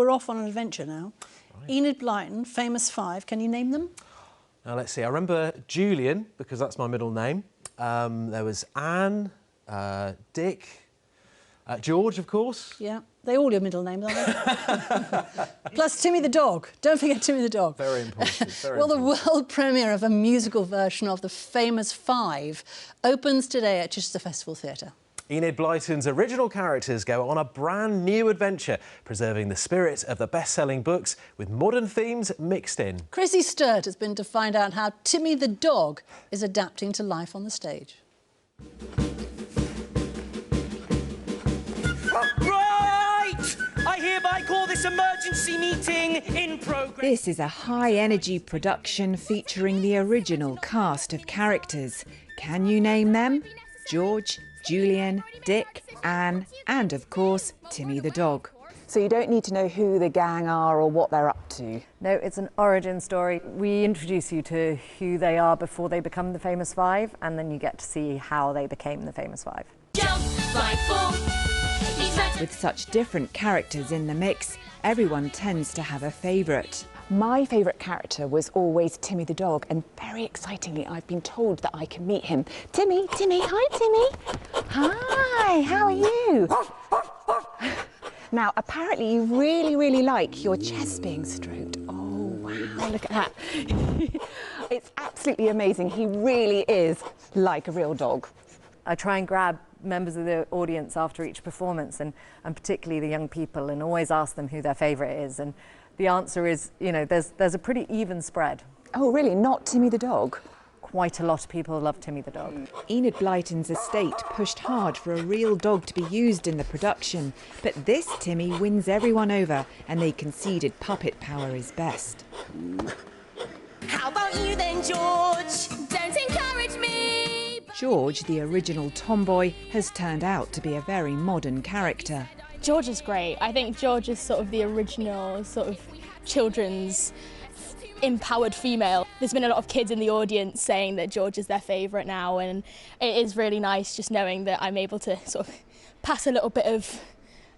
we're off on an adventure now. Right. Enid Blyton, famous five. Can you name them? Now, let's see. I remember Julian, because that's my middle name. There was Anne, Dick, George, of course. Yeah, they all your middle names, aren't they? Plus Timmy the dog. Don't forget Timmy the dog. Very important. Very well, important. The world premiere of a musical version of the famous Five opens today at Chichester Festival Theatre. Enid Blyton's original characters go on a brand new adventure, preserving the spirit of the best-selling books with modern themes mixed in. Chrissy Sturt has been to find out how Timmy the dog is adapting to life on the stage. Right! I hereby call this emergency meeting in progress. This is a high-energy production featuring the original cast of characters. Can you name them? George, Julian, Dick, Anne, and of course, Timmy the dog. So you don't need to know who the gang are or what they're up to? No, it's an origin story. We introduce you to who they are before they become the famous five, and then you get to see how they became the famous five. Jump, fly, fall. With such different characters in the mix, everyone tends to have a favourite. My favourite character was always Timmy the dog, and very excitingly, I've been told that I can meet him. Timmy, hi Timmy. Hi, how are you? Now, apparently you really like your chest being stroked. Oh, wow, look at that. It's absolutely amazing. He really is like a real dog. I try and grab members of the audience after each performance, and particularly the young people, and always ask them who their favourite is. And the answer is, you know, there's a pretty even spread. Oh, really? Not Timmy the dog? Quite a lot of people love Timmy the dog. Enid Blyton's estate pushed hard for a real dog to be used in the production, but this Timmy wins everyone over, and they conceded puppet power is best. How about you then, George? Don't encourage me. George, the original tomboy, has turned out to be a very modern character. George is great. I think George is sort of the original sort of children's empowered female. There's been a lot of kids in the audience saying that George is their favourite now, and it is really nice just knowing that I'm able to sort of pass a little bit of,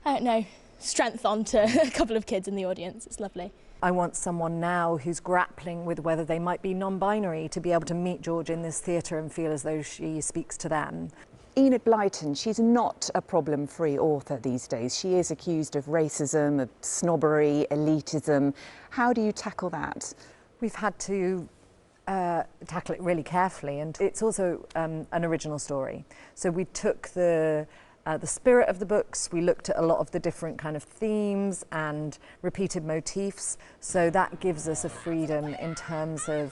I don't know, strength on to a couple of kids in the audience. It's lovely. I want someone now who's grappling with whether they might be non-binary to be able to meet George in this theatre and feel as though she speaks to them. Enid Blyton, she's not a problem-free author these days. She is accused of racism, of snobbery, elitism. How do you tackle that? We've had to tackle it really carefully, and it's also an original story. So we took the spirit of the books, we looked at a lot of the different kind of themes and repeated motifs, so that gives us a freedom in terms of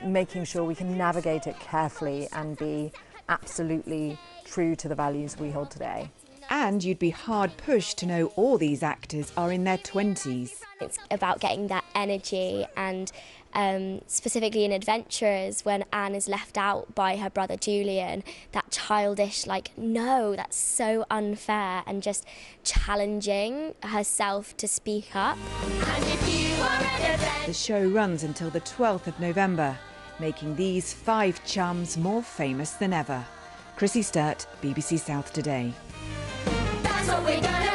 making sure we can navigate it carefully and be absolutely true to the values we hold today. And you'd be hard pushed to know all these actors are in their 20s. It's about getting that energy, and specifically in Adventurers, when Anne is left out by her brother Julian, that childish, like, no, that's so unfair, and just challenging herself to speak up. And if you are The show runs until the 12th of November, making these five chums more famous than ever. Chrissy Sturt, BBC South Today. that's what we're gonna